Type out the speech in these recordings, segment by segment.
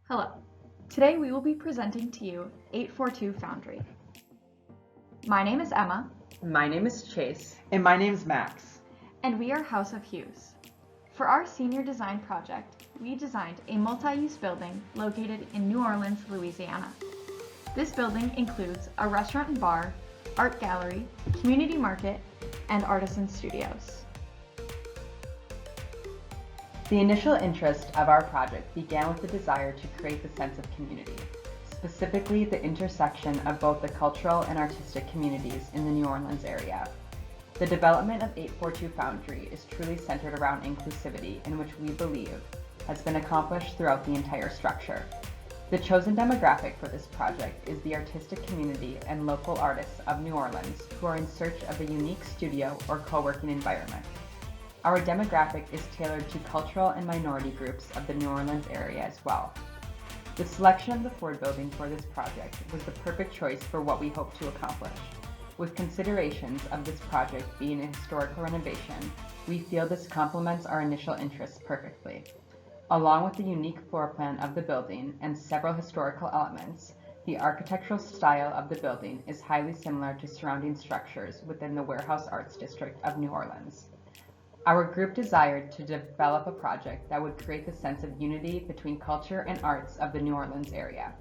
Hello. Today we will be presenting to you 842 Foundry. My name is Emma. My name is Chase. And my name is Max. And we are House of Hues. For our senior design project, we designed a multi-use building located in New Orleans, Louisiana. This building includes a restaurant and bar, art gallery, community market, and artisan studios. The initial interest of our project began with the desire to create the sense of community, specifically the intersection of both the cultural and artistic communities in the New Orleans area. The development of 842 Foundry is truly centered around inclusivity, in which we believe has been accomplished throughout the entire structure. The chosen demographic for this project is the artistic community and local artists of New Orleans who are in search of a unique studio or co-working environment. Our demographic is tailored to cultural and minority groups of the New Orleans area as well. The selection of the Ford building for this project was the perfect choice for what we hope to accomplish. With considerations of this project being a historical renovation, we feel this complements our initial interests perfectly. Along with the unique floor plan of the building and several historical elements, the architectural style of the building is highly similar to surrounding structures within the Warehouse Arts District of New Orleans. Our group desired to develop a project that would create the sense of unity between culture and arts of the New Orleans area.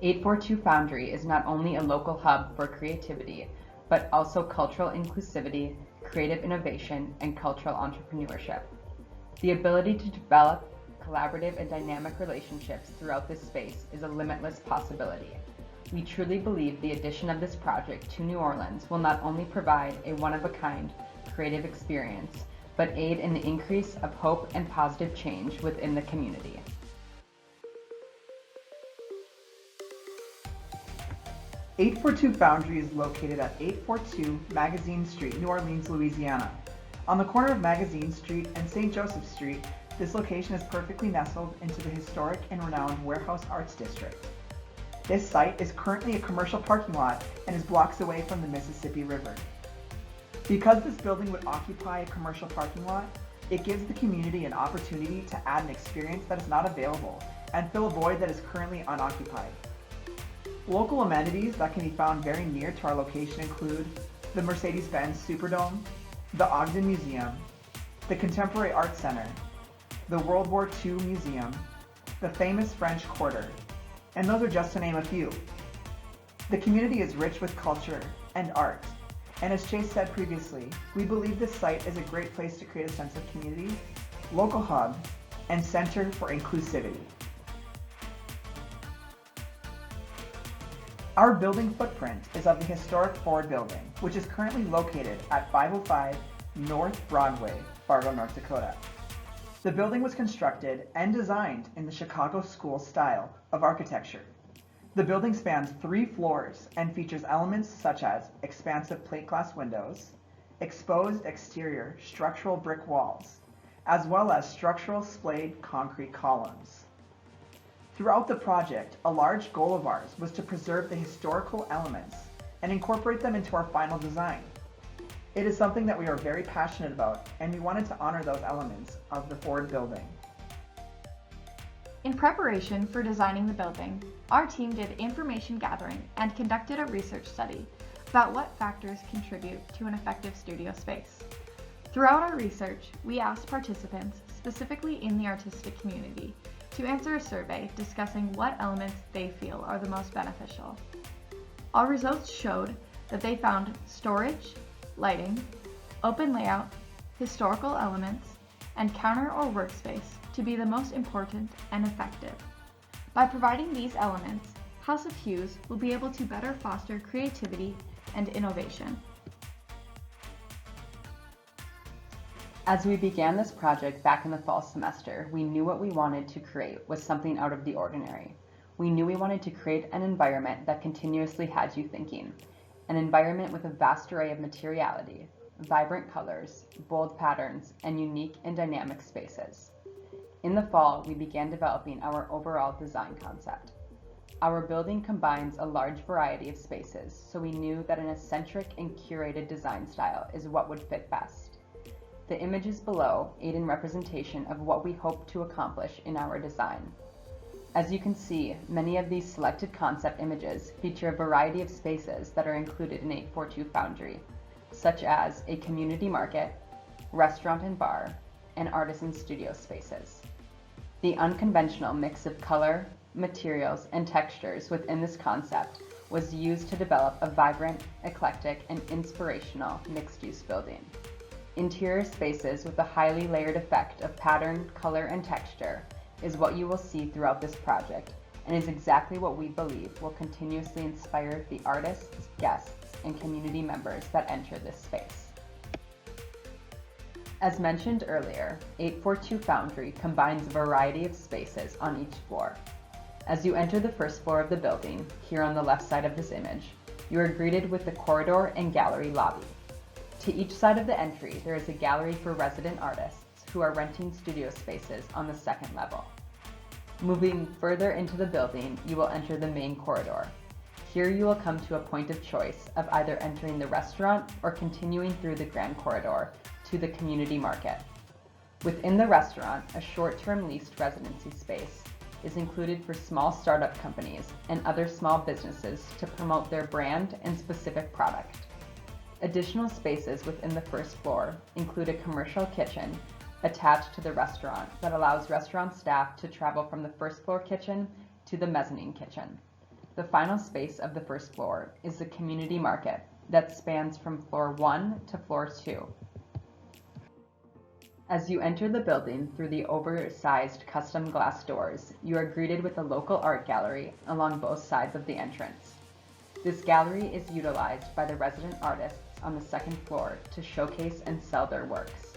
842 Foundry is not only a local hub for creativity, but also cultural inclusivity, creative innovation, and cultural entrepreneurship. The ability to develop collaborative and dynamic relationships throughout this space is a limitless possibility. We truly believe the addition of this project to New Orleans will not only provide a one-of-a-kind creative experience, but aid in the increase of hope and positive change within the community. "842 Foundry is located at 842 Magazine Street, New Orleans, Louisiana. On the corner of Magazine Street and St. Joseph Street, this location is perfectly nestled into the historic and renowned Warehouse Arts District. This site is currently a commercial parking lot and is blocks away from the Mississippi River. Because this building would occupy a commercial parking lot, it gives the community an opportunity to add an experience that is not available and fill a void that is currently unoccupied. Local amenities that can be found very near to our location include the Mercedes-Benz Superdome, the Ogden Museum, the Contemporary Art Center, the World War II Museum, the famous French Quarter, and those are just to name a few. The community is rich with culture and art, and as Chase said previously, we believe this site is a great place to create a sense of community, local hub, and center for inclusivity. Our building footprint is of the historic Ford building, which is currently located at 505 North Broadway, Fargo, North Dakota. The building was constructed and designed in the Chicago school style of architecture. The building spans 3 floors and features elements such as expansive plate glass windows, exposed exterior structural brick walls, as well as structural splayed concrete columns. Throughout the project, a large goal of ours was to preserve the historical elements and incorporate them into our final design. It is something that we are very passionate about, and we wanted to honor those elements of the Ford building. In preparation for designing the building, our team did information gathering and conducted a research study about what factors contribute to an effective studio space. Throughout our research, we asked participants, specifically in the artistic community, to answer a survey discussing what elements they feel are the most beneficial. Our results showed that they found storage, lighting, open layout, historical elements, and counter or workspace to be the most important and effective. By providing these elements, House of Hues will be able to better foster creativity and innovation. As we began this project back in the fall semester, we knew what we wanted to create was something out of the ordinary. We knew we wanted to create an environment that continuously had you thinking, an environment with a vast array of materiality, vibrant colors, bold patterns, and unique and dynamic spaces. In the fall, we began developing our overall design concept. Our building combines a large variety of spaces, so we knew that an eccentric and curated design style is what would fit best. The images below aid in representation of what we hope to accomplish in our design. As you can see, many of these selected concept images feature a variety of spaces that are included in 842 Foundry, such as a community market, restaurant and bar, and artisan studio spaces. The unconventional mix of color, materials, and textures within this concept was used to develop a vibrant, eclectic, and inspirational mixed-use building. Interior spaces with a highly layered effect of pattern, color, and texture is what you will see throughout this project, and is exactly what we believe will continuously inspire the artists, guests, and community members that enter this space. As mentioned earlier, 842 Foundry combines a variety of spaces on each floor. As you enter the first floor of the building, here on the left side of this image, you are greeted with the corridor and gallery lobby. To each side of the entry, there is a gallery for resident artists who are renting studio spaces on the second level. Moving further into the building, you will enter the main corridor. Here you will come to a point of choice of either entering the restaurant or continuing through the grand corridor to the community market. Within the restaurant, a short-term leased residency space is included for small startup companies and other small businesses to promote their brand and specific product. Additional spaces within the first floor include a commercial kitchen attached to the restaurant that allows restaurant staff to travel from the first floor kitchen to the mezzanine kitchen. The final space of the first floor is the community market that spans from floor 1 to floor 2. As you enter the building through the oversized custom glass doors, you are greeted with a local art gallery along both sides of the entrance. This gallery is utilized by the resident artists on the second floor to showcase and sell their works.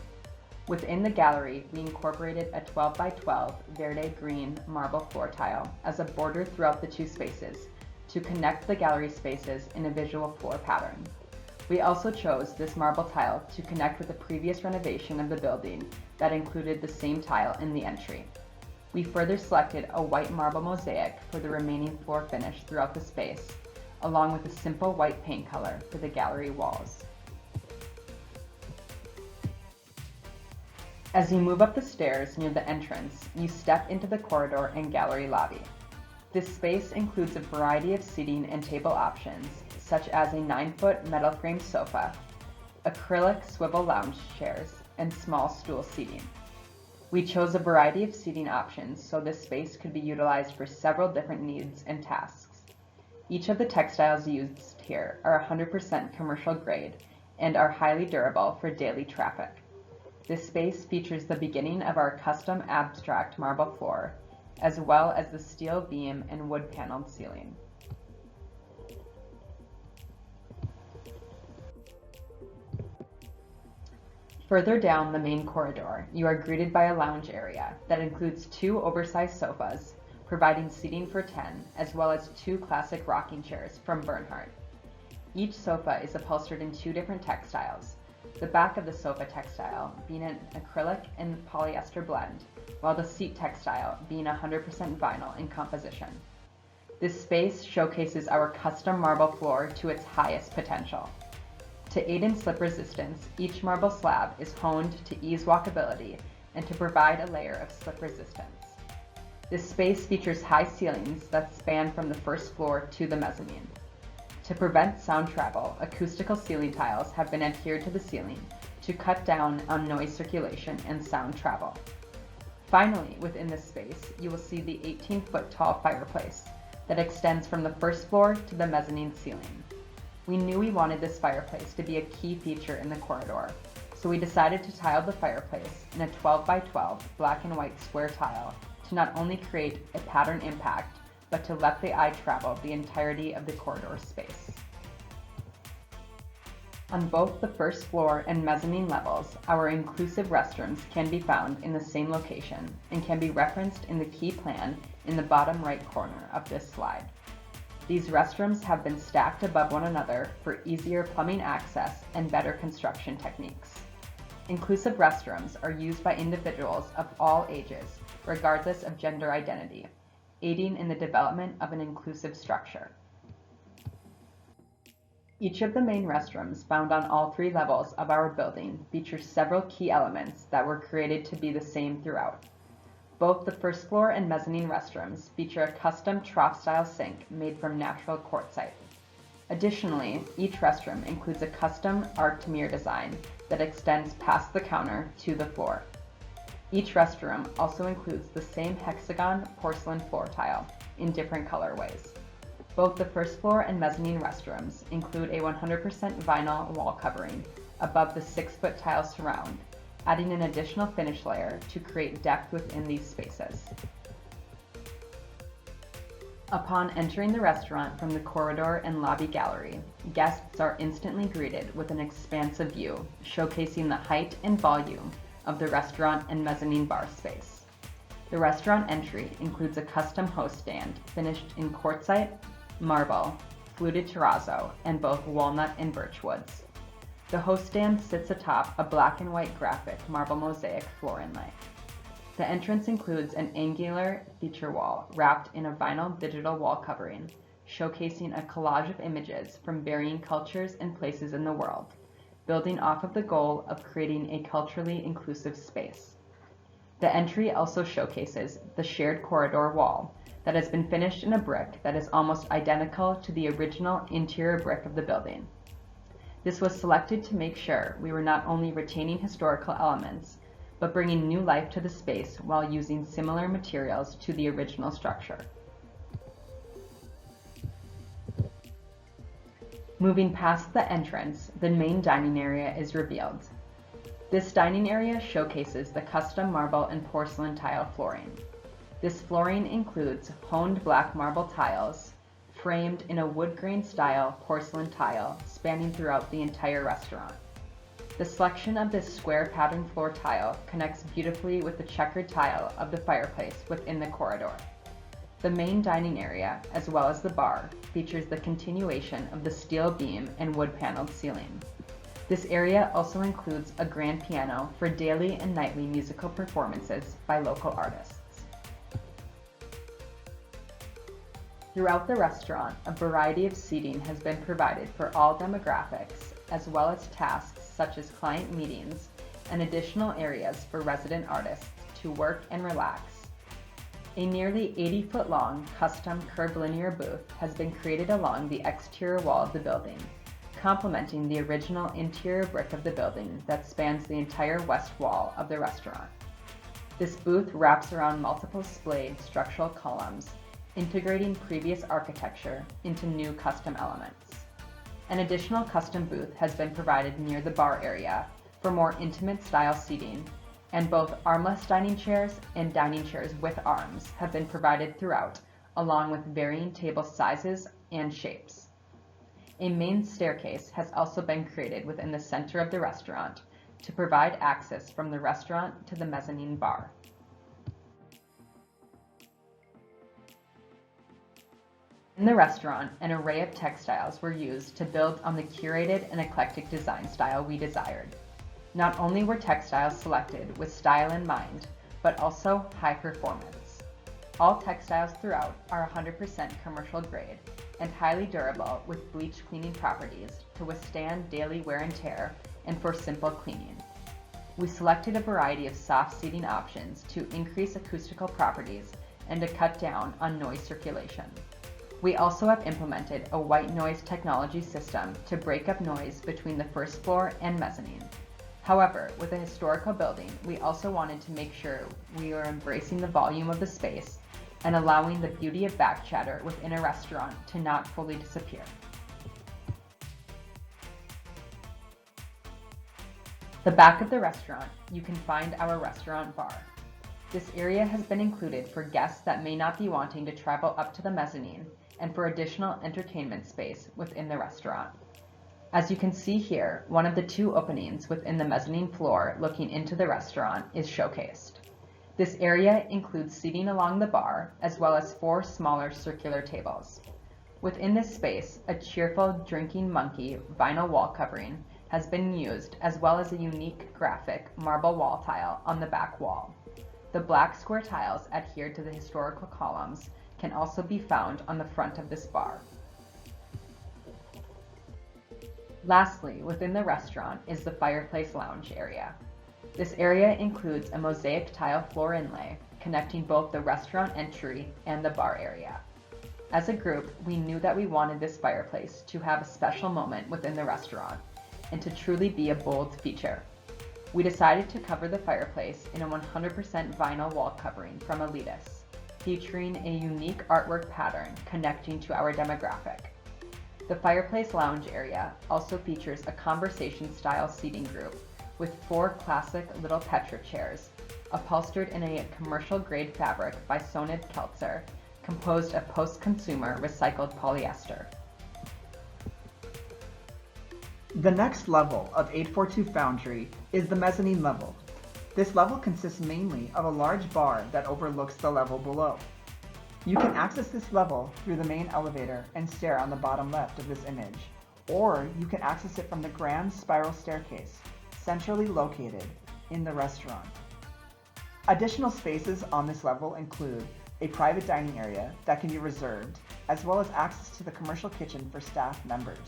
Within the gallery, we incorporated a 12 by 12 Verde green marble floor tile as a border throughout the two spaces to connect the gallery spaces in a visual floor pattern. We also chose this marble tile to connect with a previous renovation of the building that included the same tile in the entry. We further selected a white marble mosaic for the remaining floor finish throughout the space, along with a simple white paint color for the gallery walls. As you move up the stairs near the entrance, you step into the corridor and gallery lobby. This space includes a variety of seating and table options, such as a 9-foot metal frame sofa, acrylic swivel lounge chairs, and small stool seating. We chose a variety of seating options so this space could be utilized for several different needs and tasks. Each of the textiles used here are 100% commercial grade and are highly durable for daily traffic. This space features the beginning of our custom abstract marble floor, as well as the steel beam and wood paneled ceiling. Further down the main corridor, you are greeted by a lounge area that includes 2 oversized sofas, providing seating for 10, as well as 2 classic rocking chairs from Bernhardt. Each sofa is upholstered in 2 different textiles, the back of the sofa textile being an acrylic and polyester blend, while the seat textile being 100% vinyl in composition. This space showcases our custom marble floor to its highest potential. To aid in slip resistance, each marble slab is honed to ease walkability and to provide a layer of slip resistance. This space features high ceilings that span from the first floor to the mezzanine. To prevent sound travel, acoustical ceiling tiles have been adhered to the ceiling to cut down on noise circulation and sound travel. Finally, within this space, you will see the 18-foot tall fireplace that extends from the first floor to the mezzanine ceiling. We knew we wanted this fireplace to be a key feature in the corridor, so we decided to tile the fireplace in a 12 by 12 black and white square tile to not only create a pattern impact, but to let the eye travel the entirety of the corridor space. On both the first floor and mezzanine levels, our inclusive restrooms can be found in the same location and can be referenced in the key plan in the bottom right corner of this slide. These restrooms have been stacked above one another for easier plumbing access and better construction techniques. Inclusive restrooms are used by individuals of all ages, regardless of gender identity, aiding in the development of an inclusive structure. Each of the main restrooms found on all 3 levels of our building features several key elements that were created to be the same throughout. Both the first floor and mezzanine restrooms feature a custom trough-style sink made from natural quartzite. Additionally, each restroom includes a custom arched mirror design that extends past the counter to the floor. Each restroom also includes the same hexagon porcelain floor tile in different colorways. Both the first floor and mezzanine restrooms include a 100% vinyl wall covering above the 6-foot tile surround, adding an additional finish layer to create depth within these spaces. Upon entering the restaurant from the corridor and lobby gallery, guests are instantly greeted with an expansive view, showcasing the height and volume of the restaurant and mezzanine bar space. The restaurant entry includes a custom host stand finished in quartzite, marble, fluted terrazzo, and both walnut and birch woods. The host stand sits atop a black and white graphic marble mosaic floor inlay. The entrance includes an angular feature wall wrapped in a vinyl digital wall covering, showcasing a collage of images from varying cultures and places in the world, building off of the goal of creating a culturally inclusive space. The entry also showcases the shared corridor wall that has been finished in a brick that is almost identical to the original interior brick of the building. This was selected to make sure we were not only retaining historical elements, but bringing new life to the space while using similar materials to the original structure. Moving past the entrance, the main dining area is revealed. This dining area showcases the custom marble and porcelain tile flooring. This flooring includes honed black marble tiles, framed in a wood grain style porcelain tile spanning throughout the entire restaurant. The selection of this square pattern floor tile connects beautifully with the checkered tile of the fireplace within the corridor. The main dining area, as well as the bar, features the continuation of the steel beam and wood-paneled ceiling. This area also includes a grand piano for daily and nightly musical performances by local artists. Throughout the restaurant, a variety of seating has been provided for all demographics, as well as tasks such as client meetings and additional areas for resident artists to work and relax. A nearly 80-foot-long custom curvilinear booth has been created along the exterior wall of the building, complementing the original interior brick of the building that spans the entire west wall of the restaurant. This booth wraps around multiple splayed structural columns, integrating previous architecture into new custom elements. An additional custom booth has been provided near the bar area for more intimate style seating, and both armless dining chairs and dining chairs with arms have been provided throughout, along with varying table sizes and shapes. A main staircase has also been created within the center of the restaurant to provide access from the restaurant to the mezzanine bar. In the restaurant, an array of textiles were used to build on the curated and eclectic design style we desired. Not only were textiles selected with style in mind, but also high performance. All textiles throughout are 100% commercial grade and highly durable with bleach cleaning properties to withstand daily wear and tear and for simple cleaning. We selected a variety of soft seating options to increase acoustical properties and to cut down on noise circulation. We also have implemented a white noise technology system to break up noise between the first floor and mezzanine. However, with a historical building, we also wanted to make sure we are embracing the volume of the space and allowing the beauty of back chatter within a restaurant to not fully disappear. The back of the restaurant, you can find our restaurant bar. This area has been included for guests that may not be wanting to travel up to the mezzanine and for additional entertainment space within the restaurant. As you can see here, one of the two openings within the mezzanine floor looking into the restaurant is showcased. This area includes seating along the bar, as well as 4 smaller circular tables. Within this space, a cheerful drinking monkey vinyl wall covering has been used, as well as a unique graphic marble wall tile on the back wall. The black square tiles adhered to the historical columns can also be found on the front of this bar. Lastly, within the restaurant is the fireplace lounge area. This area includes a mosaic tile floor inlay connecting both the restaurant entry and the bar area. As a group, we knew that we wanted this fireplace to have a special moment within the restaurant and to truly be a bold feature. We decided to cover the fireplace in a 100% vinyl wall covering from Elitis, featuring a unique artwork pattern connecting to our demographic. The fireplace lounge area also features a conversation-style seating group with 4 classic little Petra chairs, upholstered in a commercial-grade fabric by Sonid Keltzer, composed of post-consumer recycled polyester. The next level of 842 Foundry is the mezzanine level. This level consists mainly of a large bar that overlooks the level below. You can access this level through the main elevator and stair on the bottom left of this image, or you can access it from the grand spiral staircase, centrally located in the restaurant. Additional spaces on this level include a private dining area that can be reserved, as well as access to the commercial kitchen for staff members.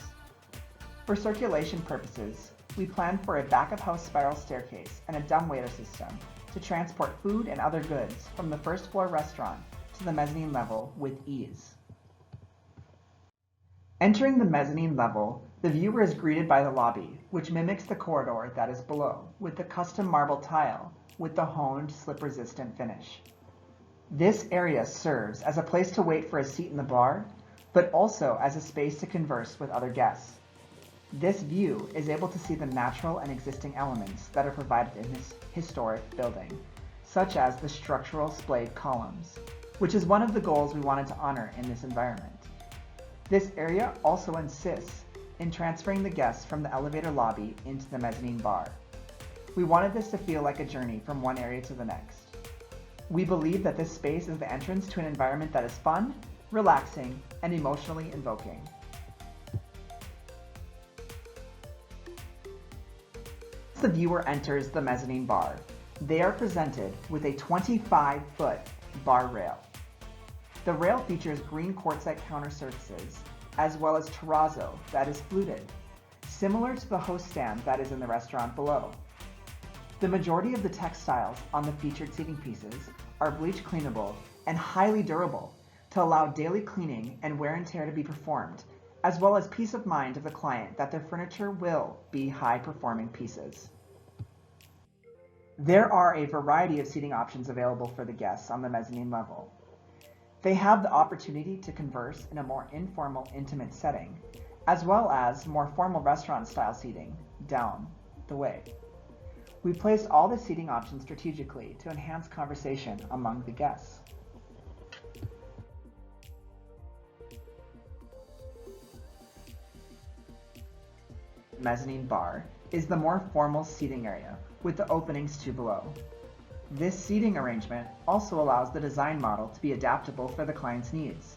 For circulation purposes, we plan for a back-of-house spiral staircase and a dumbwaiter system to transport food and other goods from the first floor restaurant to the mezzanine level with ease. Entering the mezzanine level, the viewer is greeted by the lobby, which mimics the corridor that is below, with the custom marble tile with the honed, slip-resistant finish. This area serves as a place to wait for a seat in the bar, but also as a space to converse with other guests. This view is able to see the natural and existing elements that are provided in this historic building, such as the structural splayed columns, which is one of the goals we wanted to honor in this environment. This area also insists in transferring the guests from the elevator lobby into the mezzanine bar. We wanted this to feel like a journey from one area to the next. We believe that this space is the entrance to an environment that is fun, relaxing, and emotionally invoking. As the viewer enters the mezzanine bar, they are presented with a 25-foot bar rail. The rail features green quartzite counter surfaces, as well as terrazzo that is fluted, similar to the host stand that is in the restaurant below. The majority of the textiles on the featured seating pieces are bleach cleanable and highly durable to allow daily cleaning and wear and tear to be performed, as well as peace of mind of the client that their furniture will be high-performing pieces. There are a variety of seating options available for the guests on the mezzanine level. They have the opportunity to converse in a more informal, intimate setting, as well as more formal restaurant-style seating down the way. We placed all the seating options strategically to enhance conversation among the guests. Mezzanine bar is the more formal seating area with the openings to below. This seating arrangement also allows the design model to be adaptable for the client's needs.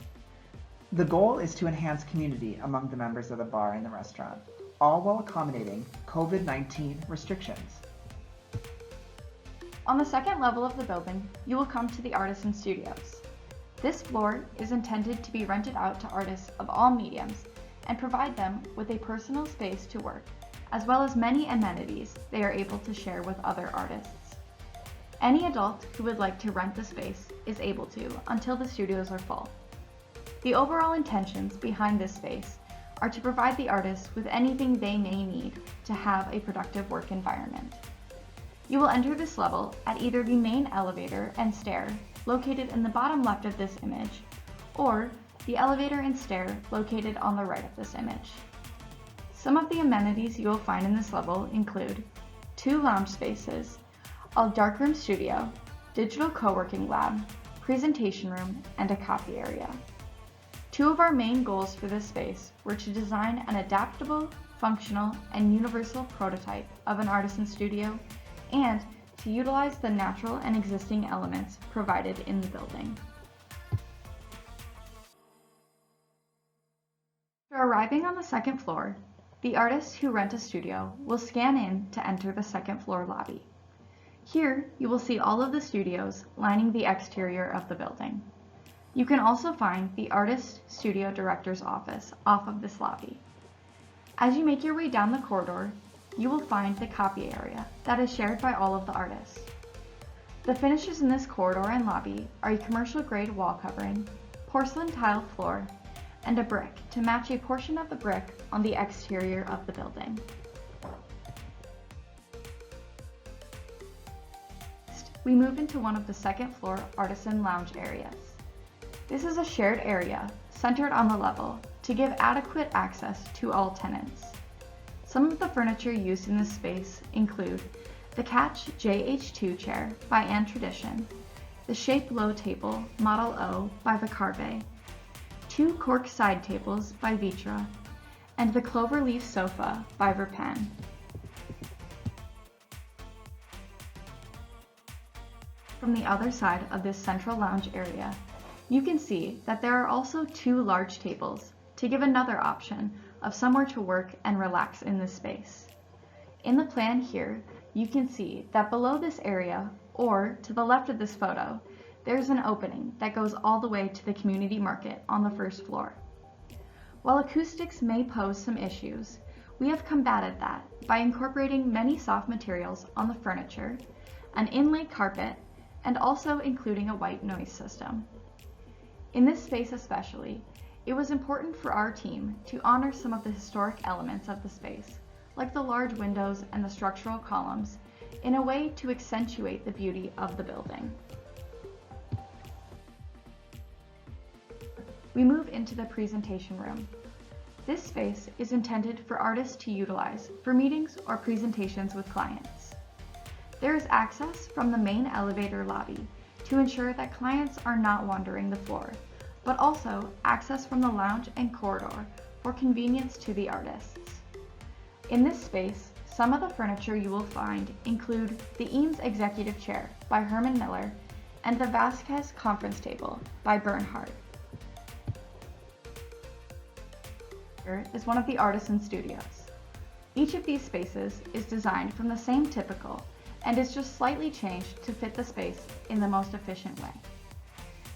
The goal is to enhance community among the members of the bar and the restaurant, all while accommodating COVID-19 restrictions. On the second level of the building, you will come to the Artisan Studios. This floor is intended to be rented out to artists of all mediums and provide them with a personal space to work, as well as many amenities they are able to share with other artists. Any adult who would like to rent the space is able to until the studios are full. The overall intentions behind this space are to provide the artists with anything they may need to have a productive work environment. You will enter this level at either the main elevator and stair located in the bottom left of this image, or the elevator and stair located on the right of this image. Some of the amenities you will find in this level include 2 lounge spaces, a darkroom studio, digital co-working lab, presentation room, and a copy area. 2 of our main goals for this space were to design an adaptable, functional, and universal prototype of an artisan studio and to utilize the natural and existing elements provided in the building. After arriving on the second floor, the artists who rent a studio will scan in to enter the second floor lobby. Here, you will see all of the studios lining the exterior of the building. You can also find the Artist Studio Director's office off of this lobby. As you make your way down the corridor, you will find the copy area that is shared by all of the artists. The finishes in this corridor and lobby are a commercial-grade wall covering, porcelain tile floor, and a brick to match a portion of the brick on the exterior of the building. Next, we move into one of the second floor artisan lounge areas. This is a shared area centered on the level to give adequate access to all tenants. Some of the furniture used in this space include the Catch JH2 chair by Anne Tradition, the Shape Low table Model O by Vicarbe, 2 cork side tables by Vitra, and the Cloverleaf sofa by Verpan. From the other side of this central lounge area, you can see that there are also 2 large tables to give another option of somewhere to work and relax in this space. In the plan here, you can see that below this area, or to the left of this photo, there's an opening that goes all the way to the community market on the first floor. While acoustics may pose some issues, we have combated that by incorporating many soft materials on the furniture, an inlaid carpet, and also including a white noise system. In this space especially, it was important for our team to honor some of the historic elements of the space, like the large windows and the structural columns, in a way to accentuate the beauty of the building. We move into the presentation room. This space is intended for artists to utilize for meetings or presentations with clients. There is access from the main elevator lobby to ensure that clients are not wandering the floor, but also access from the lounge and corridor for convenience to the artists. In this space, some of the furniture you will find include the Eames Executive Chair by Herman Miller and the Vasquez Conference Table by Bernhardt. Here is one of the artisan studios. Each of these spaces is designed from the same typical and is just slightly changed to fit the space in the most efficient way.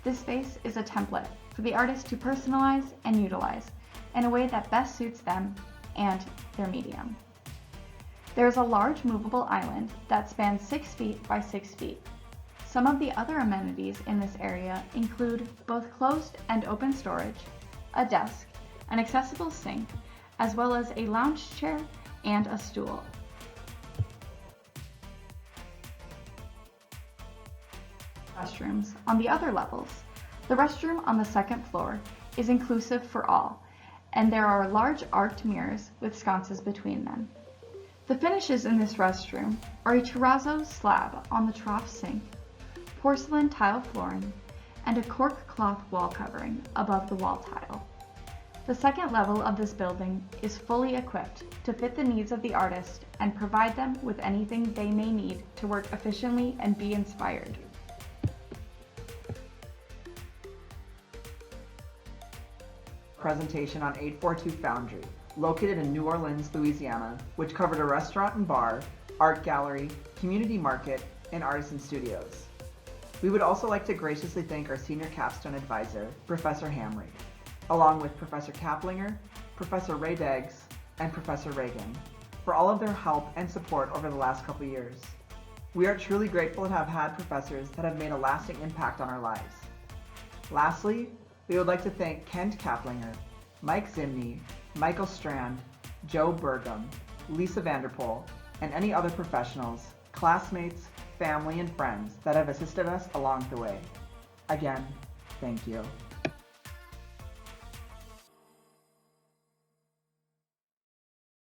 This space is a template for the artist to personalize and utilize in a way that best suits them and their medium. There is a large movable island that spans 6 feet by 6 feet. Some of the other amenities in this area include both closed and open storage, a desk, an accessible sink, as well as a lounge chair and a stool. Restrooms on the other levels. The restroom on the second floor is inclusive for all, and there are large arched mirrors with sconces between them. The finishes in this restroom are a terrazzo slab on the trough sink, porcelain tile flooring, and a cork cloth wall covering above the wall tile. The second level of this building is fully equipped to fit the needs of the artist and provide them with anything they may need to work efficiently and be inspired. Presentation on 842 Foundry, located in New Orleans, Louisiana, which covered a restaurant and bar, art gallery, community market, and artisan studios. We would also like to graciously thank our senior capstone advisor, Professor Hamrick, along with Professor Kaplinger, Professor Ray Deggs, and Professor Reagan, for all of their help and support over the last couple years. We are truly grateful to have had professors that have made a lasting impact on our lives. Lastly, we would like to thank Kent Kaplinger, Mike Zimney, Michael Strand, Joe Burgum, Lisa Vanderpool, and any other professionals, classmates, family, and friends that have assisted us along the way. Again, thank you.